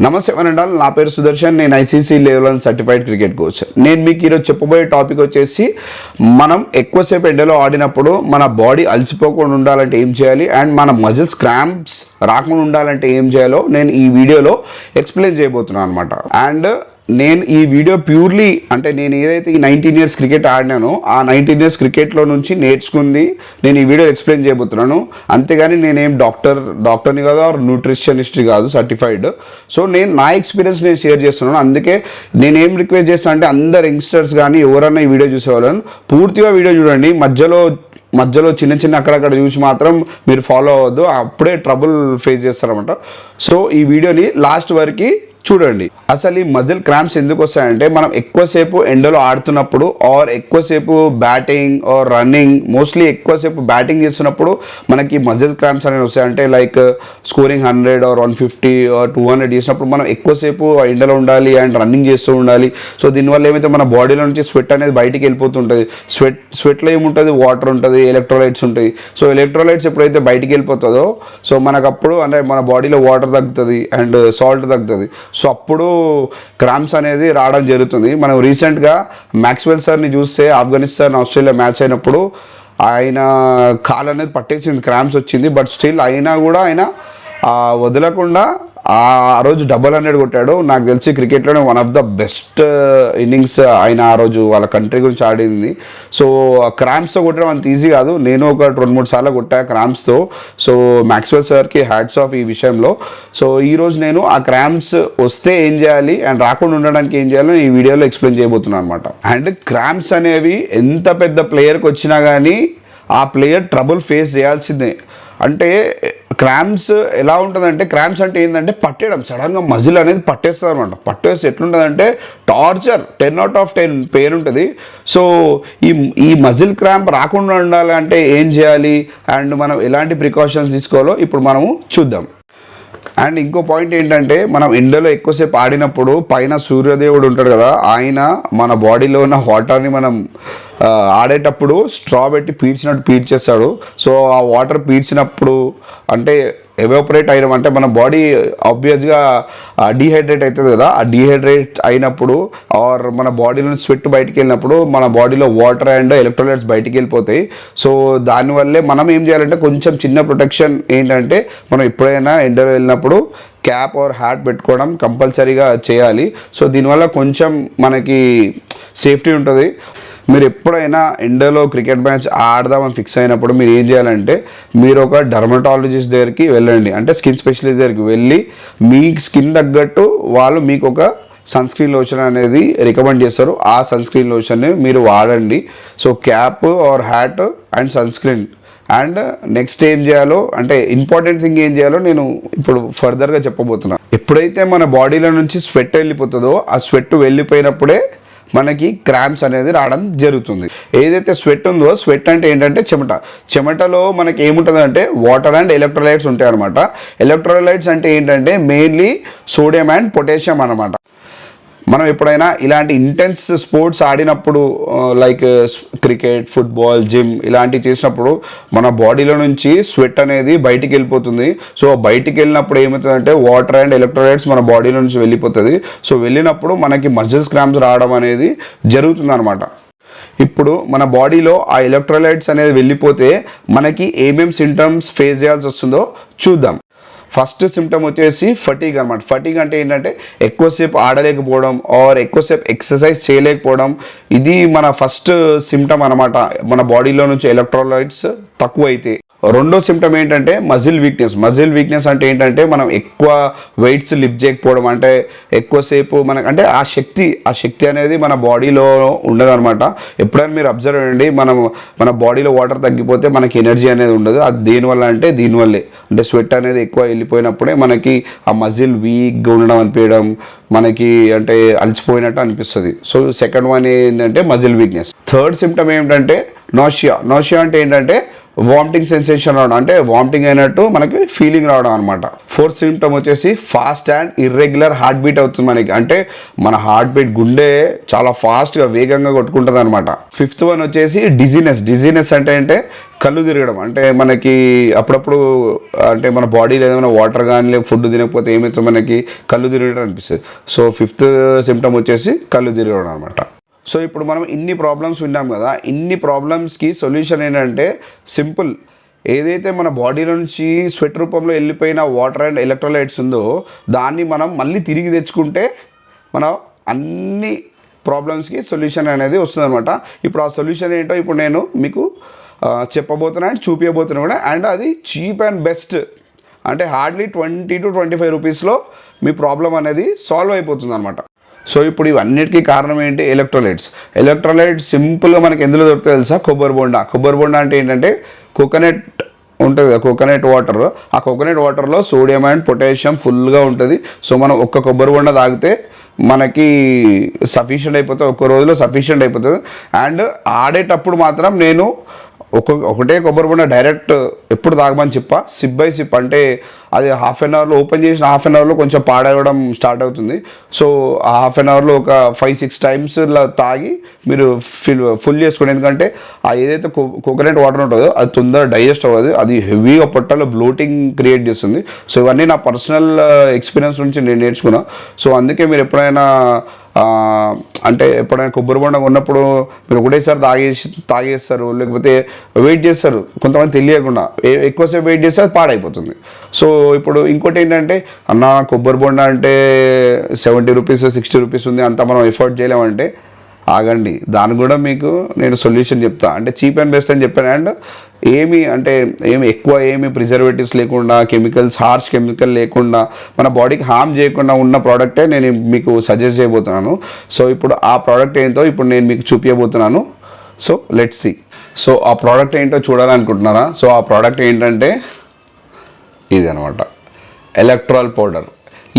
నమస్తే వనండాల్, నా పేరు సుదర్శన్. నేను ICC level 1 certified cricket coach. నేను మీకు ఈరోజు చెప్పబోయే టాపిక్ వచ్చేసి, మనం ఎక్కువసేపు ఎండలో ఆడినప్పుడు మన బాడీ అలసిపోకుండా ఉండాలంటే ఏం చేయాలి అండ్ మన మజిల్స్ క్రాంప్స్ రాకుండా ఉండాలంటే ఏం చేయాలో నేను ఈ వీడియోలో ఎక్స్ప్లెయిన్ చేయబోతున్నాను అనమాట. అండ్ నేను ఈ వీడియో ప్యూర్లీ అంటే నేను ఏదైతే ఈ 19 ఇయర్స్ క్రికెట్ ఆడినానో ఆ 19 ఇయర్స్ క్రికెట్లో నుంచి నేర్చుకుంది నేను ఈ వీడియో ఎక్స్ప్లెయిన్ చేయబోతున్నాను. అంతేగాని నేనేం డాక్టర్ని కాదు ఆర్ న్యూట్రిషనిస్ట్ కాదు సర్టిఫైడ్. సో నేను నా ఎక్స్పీరియన్స్ నేను షేర్ చేస్తున్నాను. అందుకే నేనేం రిక్వెస్ట్ చేస్తాను అంటే అందరు యంగ్స్టర్స్ కానీ ఎవరన్నా ఈ వీడియో చూసేవాళ్ళని పూర్తిగా వీడియో చూడండి. మధ్యలో చిన్న అక్కడక్కడ చూసి మాత్రం మీరు ఫాలో అవ్వద్దు, అప్పుడే ట్రబుల్ ఫేస్ చేస్తారన్నమాట. సో ఈ వీడియోని లాస్ట్ వరకు చూడండి. అసలు ఈ మజిల్ క్రాంప్స్ ఎందుకు వస్తాయంటే, మనం ఎక్కువసేపు ఎండలో ఆడుతున్నప్పుడు ఆర్ ఎక్కువసేపు బ్యాటింగ్ ఆర్ రన్నింగ్, మోస్ట్లీ ఎక్కువసేపు బ్యాటింగ్ చేస్తున్నప్పుడు మనకి మజిల్ క్రాంప్స్ అనేవి వస్తాయి. అంటే లైక్ స్కోరింగ్ 100 ఆర్ 150 ఆర్ 200 చేసినప్పుడు మనం ఎక్కువసేపు ఎండలో ఉండాలి అండ్ రన్నింగ్ చేస్తూ ఉండాలి. సో దీనివల్ల ఏమైతే మన బాడీలో నుంచి స్వెట్ అనేది బయటికి వెళ్ళిపోతుంటుంది. స్వెట్లో ఏముంటుంది, వాటర్ ఉంటుంది, ఎలక్ట్రోలైట్స్ ఉంటాయి. సో ఎలక్ట్రోలైట్స్ ఎప్పుడైతే బయటికి వెళ్ళిపోతుందో సో మనకు అప్పుడు అంటే మన బాడీలో వాటర్ తగ్గుతుంది అండ్ సాల్ట్ తగ్గుతుంది. సో అప్పుడు క్రాంప్స్ అనేది రావడం జరుగుతుంది. మనం రీసెంట్గా మ్యాక్స్వెల్ సార్ని చూస్తే ఆఫ్ఘనిస్తాన్ ఆస్ట్రేలియా మ్యాచ్ అయినప్పుడు ఆయన కాలు అనేది పట్టేసింది, క్రాంప్స్ వచ్చింది. బట్ స్టిల్ అయినా కూడా ఆయన వదలకుండా ఆ రోజు 100 కొట్టాడు. నాకు తెలిసి క్రికెట్లోనే one of the best innings ఆయన ఆ రోజు వాళ్ళ కంట్రీ గురించి ఆడింది. సో క్రాంప్స్తో కొట్టడం అంత ఈజీ కాదు. నేను ఒక 2-3 సార్లు కొట్టా క్రాంప్స్తో. సో మ్యాక్స్వెల్ సార్కి హ్యాట్స్ ఆఫ్ ఈ విషయంలో. సో ఈరోజు నేను ఆ క్రాంప్స్ వస్తే ఏం చేయాలి అండ్ రాకుండా ఉండడానికి ఏం చేయాలో ఈ వీడియోలో ఎక్స్ప్లెయిన్ చేయబోతున్నాను అనమాట. అండ్ క్రాంప్స్ అనేవి ఎంత పెద్ద ప్లేయర్కి వచ్చినా కానీ ఆ ప్లేయర్ ట్రబుల్ ఫేస్ చేయాల్సిందే. అంటే క్రాంప్స్ ఎలా ఉంటుందంటే, క్రాంప్స్ అంటే ఏంటంటే పట్టేయడం, సడన్గా మజిల్ అనేది పట్టేస్తుంది అనమాట. పట్టేస్తే ఎట్లుంటుందంటే టార్చర్, 10 out of 10 పెయిన్ ఉంటుంది. సో ఈ మజిల్ క్రాంప్ రాకుండా ఉండాలంటే ఏం చేయాలి అండ్ మనం ఎలాంటి ప్రికాషన్స్ తీసుకోవాలో ఇప్పుడు మనము చూద్దాం. అండ్ ఇంకో పాయింట్ ఏంటంటే, మనం ఎండలో ఎక్కువసేపు ఆడినప్పుడు పైన సూర్యదేవుడు ఉంటాడు కదా, ఆయన మన బాడీలో ఉన్న వాటర్ని మనం ఆడేటప్పుడు స్ట్రా పెట్టి పీడ్చేస్తాడు. సో ఆ వాటర్ పీడ్చినప్పుడు అంటే ఎవాపరేట్ అయిన అంటే మన బాడీ ఆబ్వియస్గా డీహైడ్రేట్ అవుతుంది కదా. ఆ డీహైడ్రేట్ అయినప్పుడు ఆర్ మన బాడీలో స్వెట్ బయటికి వెళ్ళినప్పుడు మన బాడీలో వాటర్ అండ్ ఎలక్ట్రోలైట్స్ బయటికి వెళ్ళిపోతాయి. సో దానివల్లే మనం ఏం చేయాలంటే కొంచెం చిన్న ప్రొటెక్షన్ ఏంటంటే, మనం ఎప్పుడైనా ఎండలో వెళ్ళినప్పుడు క్యాప్ ఆర్ హ్యాట్ పెట్టుకోవడం కంపల్సరీగా చేయాలి. సో దీనివల్ల కొంచెం మనకి సేఫ్టీ ఉంటుంది. మీరు ఎప్పుడైనా ఎండలో క్రికెట్ మ్యాచ్ ఆడదామని ఫిక్స్ అయినప్పుడు మీరు ఏం చేయాలంటే, మీరు ఒక డర్మటాలజిస్ట్ దగ్గరికి వెళ్ళండి, అంటే స్కిన్ స్పెషలిస్ట్ దగ్గరికి వెళ్ళి మీ స్కిన్ తగ్గట్టు వాళ్ళు మీకు ఒక సన్ స్క్రీన్ లోషన్ అనేది రికమెండ్ చేస్తారు. ఆ సన్ స్క్రీన్ లోషన్ని మీరు వాడండి. So cap or hat and sunscreen. And next ఏం చేయాలో అంటే ఇంపార్టెంట్ థింగ్ ఏం చేయాలో నేను ఇప్పుడు ఫర్దర్గా చెప్పబోతున్నాను. ఎప్పుడైతే మన బాడీలో నుంచి స్వెట్ వెళ్ళిపోతుందో ఆ స్వెట్ వెళ్ళిపోయినప్పుడే మనకి క్రాంప్స్ అనేది రావడం జరుగుతుంది. ఏదైతే స్వెట్ ఉందో, స్వెట్ అంటే ఏంటంటే చెమటలో మనకి ఏముంటుందంటే వాటర్ అండ్ ఎలక్ట్రోలైట్స్ ఉంటాయి అనమాట. ఎలక్ట్రోలైట్స్ అంటే ఏంటంటే మెయిన్లీ సోడియం అండ్ పొటాషియం అనమాట. మనం ఎప్పుడైనా ఇలాంటి ఇంటెన్స్ స్పోర్ట్స్ ఆడినప్పుడు లైక్ క్రికెట్, ఫుట్బాల్, జిమ్ ఇలాంటివి చేసినప్పుడు మన బాడీలో నుంచి స్వెట్ అనేది బయటికి వెళ్ళిపోతుంది. సో బయటికి వెళ్ళినప్పుడు ఏమవుతుందంటే వాటర్ అండ్ ఎలక్ట్రోలైట్స్ మన బాడీలో నుంచి వెళ్ళిపోతుంది. సో వెళ్ళినప్పుడు మనకి మజిల్స్ క్రాంప్స్ రావడం అనేది జరుగుతుంది అనమాట. ఇప్పుడు మన బాడీలో ఆ ఎలక్ట్రోలైట్స్ అనేది వెళ్ళిపోతే మనకి ఏమేమి సింటమ్స్ ఫేస్ చేయాల్సి వస్తుందో చూద్దాం. ఫస్ట్ సిమ్టమ్ వచ్చేసి ఫటీగ్ అనమాట. ఫటీగ్ అంటే ఏంటంటే ఎక్కువసేపు ఆడలేకపోవడం ఆర్ ఎక్కువసేపు ఎక్సర్సైజ్ చేయలేకపోవడం. ఇది మన ఫస్ట్ సిమ్టమ్ అనమాట, మన బాడీలో నుంచి ఎలక్ట్రోలైట్స్ తక్కువ అయితే. రెండో సిమ్టమ్ ఏంటంటే మజిల్ వీక్నెస్. మజిల్ వీక్నెస్ అంటే ఏంటంటే మనం ఎక్కువ వెయిట్స్ లిఫ్ట్ చేయకపోవడం, అంటే ఎక్కువసేపు మనకు అంటే ఆ శక్తి అనేది మన బాడీలో ఉండదన్నమాట. ఎప్పుడైనా మీరు అబ్జర్వ్ చేయండి, మన బాడీలో వాటర్ తగ్గిపోతే మనకి ఎనర్జీ అనేది ఉండదు. అది దేనివల్ల అంటే దీనివల్లే, అంటే స్వెట్ అనేది ఎక్కువ వెళ్ళిపోయినప్పుడే మనకి ఆ మజిల్ వీక్గా ఉండడం అనిపించడం, మనకి అంటే అలసిపోయినట్టు అనిపిస్తుంది. సో సెకండ్ వన్ ఏంటంటే మజిల్ వీక్నెస్. థర్డ్ సిమ్టమ్ ఏంటంటే నోషియా అంటే ఏంటంటే వామిటింగ్ సెన్సేషన్ రావడం, అంటే వామిటింగ్ అయినట్టు మనకి ఫీలింగ్ రావడం అనమాట. ఫోర్త్ సిమ్టమ్ వచ్చేసి fast and irregular heart beat అవుతుంది మనకి, అంటే మన హార్ట్ బీట్ గుండె చాలా ఫాస్ట్గా వేగంగా కొట్టుకుంటుంది అనమాట. ఫిఫ్త్ వన్ వచ్చేసి డిజీనెస్ అంటే కళ్ళు తిరగడం, అంటే మనకి అప్పుడప్పుడు అంటే మన బాడీలో ఏదైనా వాటర్ కానీ ఫుడ్ తినకపోతే ఏమవుతుంది, మనకి కళ్ళు తిరగడం అనిపిస్తుంది. సో ఫిఫ్త్ సిమ్టమ్ వచ్చేసి కళ్ళు తిరగడం అనమాట. సో ఇప్పుడు మనం ఇన్ని ప్రాబ్లమ్స్ విన్నాం కదా, ఇన్ని ప్రాబ్లమ్స్కి సొల్యూషన్ ఏంటంటే సింపుల్. ఏదైతే మన బాడీలో నుంచి స్వెట్ రూపంలో వెళ్ళిపోయిన వాటర్ అండ్ ఎలక్ట్రోలైట్స్ ఉందో దాన్ని మనం మళ్ళీ తిరిగి తెచ్చుకుంటే మనం అన్ని ప్రాబ్లమ్స్కి సొల్యూషన్ అనేది వస్తుంది అనమాట. ఇప్పుడు ఆ సొల్యూషన్ ఏంటో ఇప్పుడు నేను మీకు చెప్పబోతున్నా అండ్ చూపించబోతున్నా కూడా. అండ్ అది చీప్ అండ్ బెస్ట్, అంటే హార్డ్లీ 20 to 25 రూపీస్లో మీ ప్రాబ్లం అనేది సాల్వ్ అయిపోతుంది అనమాట. సో ఇప్పుడు ఇవన్నిటికీ కారణం ఏంటి? ఎలక్ట్రోలైట్స్ సింపుల్గా మనకి ఎందులో దొరుకుతాయి తెలుసా? కొబ్బరి బొండా అంటే ఏంటంటే కోకోనట్ ఉంటుంది కదా, కోకోనట్ వాటర్. ఆ కోకోనట్ వాటర్లో సోడియం అండ్ పొటాషియం ఫుల్గా ఉంటుంది. సో మనం ఒక్క కొబ్బరి బొండ తాగితే మనకి సఫిషియెంట్ అయిపోతుంది, ఒక్క రోజులో సఫిషియెంట్ అయిపోతుంది. అండ్ ఆడేటప్పుడు మాత్రం నేను ఒకటే కొబ్బరి బొండ డైరెక్ట్ ఎప్పుడు తాగమని చెప్పా, సిప్ బై సిప్, అంటే అది హాఫ్ అన్ అవర్లో ఓపెన్ చేసిన హాఫ్ అన్ అవర్లో కొంచెం పాడవడం స్టార్ట్ అవుతుంది. సో ఆ హాఫ్ అన్ అవర్లో ఒక 5-6 టైమ్స్ తాగి మీరు ఫుల్ చేసుకోండి. ఎందుకంటే ఆ ఏదైతే కోకోనట్ వాటర్ ఉంటుందో అది తొందరగా డైజెస్ట్ అవ్వదు, అది హెవీగా పొట్టలో బ్లోటింగ్ క్రియేట్ చేస్తుంది. సో ఇవన్నీ నా పర్సనల్ ఎక్స్పీరియన్స్ నుంచి నేను నేర్చుకున్నా. సో అందుకే మీరు ఎప్పుడైనా కొబ్బరి బొండ ఉన్నప్పుడు మీరు ఒకటేసారి తాగేస్తారు, లేకపోతే వెయిట్ చేస్తారు. కొంతమంది తెలియకుండా ఎక్కువసేపు వెయిట్ చేస్తే అది పాడైపోతుంది. సో ఇప్పుడు ఇంకోటి ఏంటంటే, అన్న కొబ్బరి బొండ అంటే 70 రూపీస్ 60 రూపీస్ ఉంది, అంతా మనం ఎఫర్ట్ చేయలేమంటే ఆగండి, దానికి కూడా మీకు నేను సొల్యూషన్ చెప్తా. అంటే చీప్ అండ్ బెస్ట్ అని చెప్పాను. అండ్ ఏమి ఎక్కువ ప్రిజర్వేటివ్స్ లేకుండా, హార్ష్ కెమికల్ లేకుండా, మన బాడీకి హార్మ్ చేయకుండా ఉన్న ప్రోడక్టే నేను మీకు సజెస్ట్ చేయబోతున్నాను. సో ఇప్పుడు ఆ ప్రోడక్ట్ ఏంటో ఇప్పుడు నేను మీకు చూపించబోతున్నాను. So let's see. సో ఆ ప్రోడక్ట్ ఏంటో చూడాలనుకుంటున్నారా? సో ఆ ప్రోడక్ట్ ఏంటంటే ఇది అనమాట, ఎలక్ట్రాల్ పౌడర్.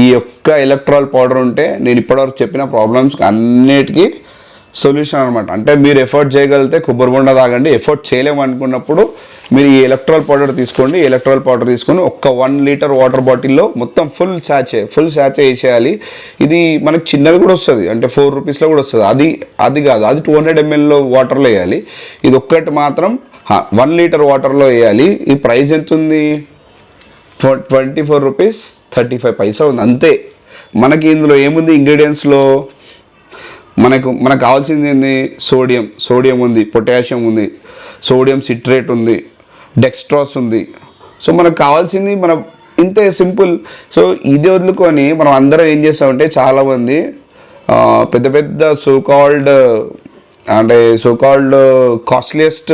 ఈ యొక్క ఎలక్ట్రాల్ పౌడర్ ఉంటే నేను ఇప్పటివరకు చెప్పిన ప్రాబ్లమ్స్ అన్నిటికీ సొల్యూషన్ అనమాట. అంటే మీరు ఎఫర్ట్ చేయగలిగితే కొబ్బరి బొండ తాగండి, ఎఫర్ట్ చేయలేము అనుకున్నప్పుడు మీరు ఈ ఎలక్ట్రాల్ పౌడర్ తీసుకోండి. ఎలక్ట్రాల్ పౌడర్ తీసుకొని ఒక్క 1 లీటర్ వాటర్ బాటిల్లో మొత్తం ఫుల్ శాచే వేసేయాలి. ఇది మనకు చిన్నది కూడా వస్తుంది, అంటే 4 రూపీస్లో కూడా వస్తుంది. అది కాదు, అది 200 ml వాటర్లో వేయాలి. ఇది ఒక్కటి మాత్రం 1 లీటర్ వాటర్లో వేయాలి. ఈ ప్రైస్ ఎంత ఉంది? 24 రూపీస్ 35 పైసా ఉంది అంతే. మనకి ఇందులో ఏముంది ఇంగ్రీడియంట్స్లో? మనకు కావాల్సింది ఏంది? సోడియం ఉంది, పొటాషియం ఉంది, సోడియం సిట్రేట్ ఉంది, డెక్స్ట్రాస్ ఉంది. సో మనకు కావాల్సింది మనం ఇంతే సింపుల్. సో ఇది వదులుకొని మనం అందరం ఏం చేస్తామంటే, చాలామంది పెద్ద పెద్ద సోకాల్డ్ కాస్ట్లీయెస్ట్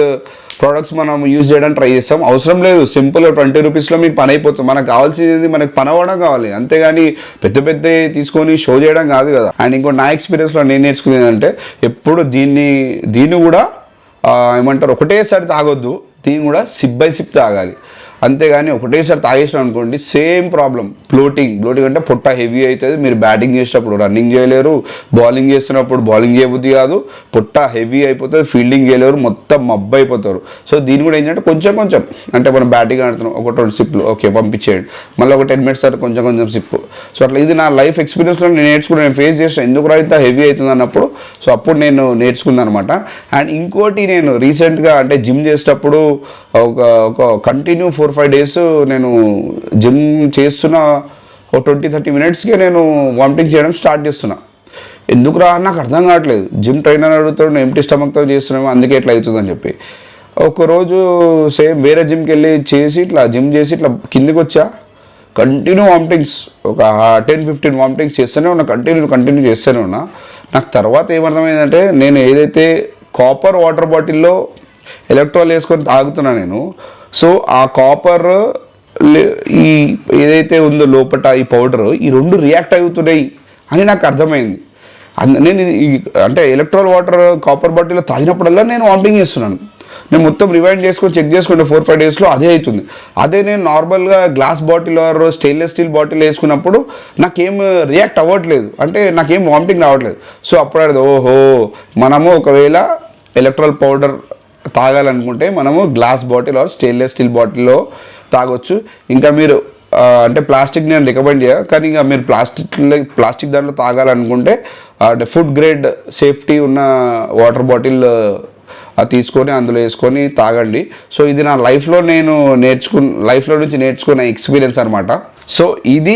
ప్రోడక్ట్స్ మనం యూజ్ చేయడానికి ట్రై చేస్తాం. అవసరం లేదు, సింపుల్గా 20 రూపీస్లో మీకు పని అయిపోతుంది. మనకు కావాల్సింది మనకు పని అవ్వడం కావాలి, అంతేగాని పెద్ద తీసుకొని షో చేయడం కాదు కదా. అండ్ ఇంకో నా ఎక్స్పీరియన్స్లో నేను నేర్చుకునేది అంటే, ఎప్పుడు దీన్ని కూడా ఒకటేసారి తాగొద్దు, దీన్ని కూడా సిప్ బై సిప్ తాగాలి. అంతేగాని ఒకటేసారి తాగేసినాం అనుకోండి, సేమ్ ప్రాబ్లం, బ్లోటింగ్ అంటే పొట్ట హెవీ అవుతుంది. మీరు బ్యాటింగ్ చేసేటప్పుడు రన్నింగ్ చేయలేరు, బౌలింగ్ చేస్తున్నప్పుడు బౌలింగ్ చేయబుద్ధి కాదు, పొట్ట హెవీ అయిపోతుంది, ఫీల్డింగ్ చేయలేరు, మొత్తం మబ్బు అయిపోతారు. సో దీని కూడా ఏంటంటే కొంచెం అంటే మనం బ్యాటింగ్ ఆడుతున్నాం, ఒక 20 సిప్లు ఓకే పంపించేయండి, మళ్ళీ ఒక 10 minutes తర్వాత కొంచెం సిప్పు. సో అట్లా ఇది నా లైఫ్ ఎక్స్పీరియన్స్లో నేను ఫేస్ చేసిన, ఎందుకు ఇంత హెవీ అవుతుంది అన్నప్పుడు. సో అప్పుడు నేను నేర్చుకున్నాను అనమాట. అండ్ ఇంకోటి, నేను రీసెంట్గా అంటే జిమ్ చేసేటప్పుడు ఒక కంటిన్యూ 4-5 days నేను జిమ్ చేస్తున్న ఒక 20-30 minutesకే నేను వామిటింగ్ చేయడం స్టార్ట్ చేస్తున్నా. ఎందుకురా నాకు అర్థం కావట్లేదు. జిమ్ ట్రైనర్ అడుగుతాడు, నేను ఎంటీ స్టమక్తో చేస్తున్నాము, అందుకే ఇట్లా అవుతుందని చెప్పి. ఒకరోజు సేమ్ వేరే జిమ్కి వెళ్ళి జిమ్ చేసి ఇట్లా కిందికి వచ్చా, కంటిన్యూ వామిటింగ్స్, ఒక 10-15 వామిటింగ్స్ చేస్తూనే ఉన్నా, కంటిన్యూ చేస్తూనే ఉన్నా. నాకు తర్వాత ఏమర్థమైందంటే, నేను ఏదైతే కాపర్ వాటర్ బాటిల్లో ఎలక్ట్రాల్ వేసుకొని తాగుతున్నా నేను, సో ఆ కాపర్ ఈ ఏదైతే ఉందో లోపల ఈ పౌడర్, ఈ 2 రియాక్ట్ అవుతున్నాయి అని నాకు అర్థమైంది. నేను అంటే ఎలక్ట్రాల్ వాటర్ కాపర్ బాటిల్లో తాగినప్పుడల్లా నేను వామిటింగ్ చేస్తున్నాను. నేను మొత్తం రివైండ్ చేసుకొని చెక్ చేసుకుంటే 4-5 daysలో అదే అవుతుంది. అదే నేను నార్మల్గా glass bottle or stainless steel bottle వేసుకున్నప్పుడు నాకేం రియాక్ట్ అవ్వట్లేదు, అంటే నాకేం వామిటింగ్ రావట్లేదు. సో అప్పుడు ఓహో, మనము ఒకవేళ ఎలక్ట్రాల్ పౌడర్ తాగాలనుకుంటే మనము glass bottle or stainless steel బాటిల్లో తాగొచ్చు. ఇంకా మీరు అంటే ప్లాస్టిక్ నేను రికమెండ్ చేయ, కానీ ఇంకా మీరు ప్లాస్టిక్ దాంట్లో తాగాలనుకుంటే అంటే ఫుడ్ గ్రేడ్ సేఫ్టీ ఉన్న వాటర్ బాటిల్ తీసుకొని అందులో వేసుకొని తాగండి. సో ఇది నా లైఫ్లో నుంచి నేర్చుకున్న ఎక్స్పీరియన్స్ అనమాట. సో ఇది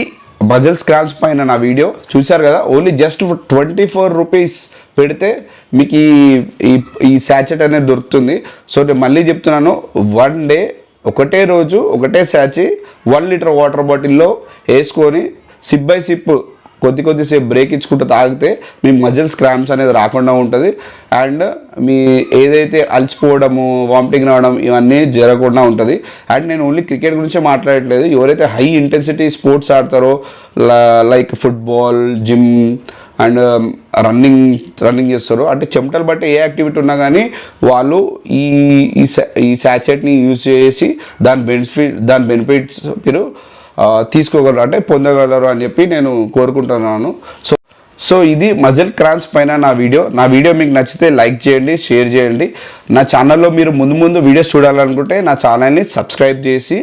మజిల్స్ క్రాంప్స్ పైన నా వీడియో చూశారు కదా. ఓన్లీ జస్ట్ 24 రూపీస్ పెడితే మీకు ఈ శాచెట్ అనేది దొరుకుతుంది. సో నేను మళ్ళీ చెప్తున్నాను, వన్ డే ఒకటే రోజు ఒకటే శాచి 1 లీటర్ వాటర్ బాటిల్లో వేసుకొని సిప్ బై సిప్ కొద్దిసేపు బ్రేక్ ఇచ్చుకుంటూ తాగితే మీ మజిల్స్ క్రాంప్స్ అనేది రాకుండా ఉంటుంది. అండ్ మీ ఏదైతే అలసిపోవడము, వామిటింగ్ రావడం ఇవన్నీ జరగకుండా ఉంటుంది. అండ్ నేను ఓన్లీ క్రికెట్ గురించే మాట్లాడట్లేదు. ఎవరైతే హై ఇంటెన్సిటీ స్పోర్ట్స్ ఆడతారో like football, gym and running చేస్తారు, అంటే చెమటలు బట్టి ఏ యాక్టివిటీ ఉన్నా కానీ వాళ్ళు ఈ శాచెట్ని యూజ్ చేసి దాని బెనిఫిట్స్ మీరు తీసుకోగలరు, అంటే పొందగలరు అని చెప్పి నేను కోరుకుంటున్నాను. సో ఇది మజిల్ క్రాంప్స్ పైన నా వీడియో మీకు నచ్చితే లైక్ చేయండి, షేర్ చేయండి. నా ఛానల్లో మీరు ముందు వీడియోస్ చూడాలనుకుంటే నా ఛానల్ని సబ్స్క్రైబ్ చేసి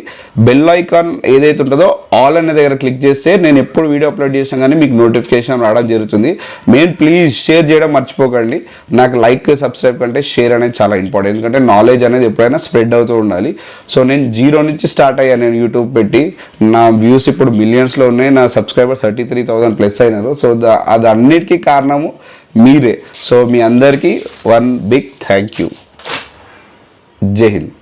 బెల్ ఐకాన్ ఏదైతే ఉంటుందో ఆల్ అనే దగ్గర క్లిక్ చేస్తే నేను ఎప్పుడు వీడియో అప్లోడ్ చేసినా కానీ మీకు నోటిఫికేషన్ రావడం జరుగుతుంది. ప్లీజ్ షేర్ చేయడం మర్చిపోకండి. నాకు లైక్ సబ్స్క్రైబ్ కంటే షేర్ అనేది చాలా ఇంపార్టెంట్, ఎందుకంటే నాలెడ్జ్ అనేది ఎప్పుడైనా స్ప్రెడ్ అవుతూ ఉండాలి. సో నేను 0 నుంచి స్టార్ట్ అయ్యాను, నేను యూట్యూబ్ పెట్టి నా వ్యూస్ ఇప్పుడు మిలియన్స్లో ఉన్నాయి, నా సబ్స్క్రైబర్ 33,000 ప్లస్ అయినారు. సో అది అన్నిటికీ కారణము మీరే. సో మీ అందరికీ వన్ బిగ్ థ్యాంక్ యూ. జై హింద్.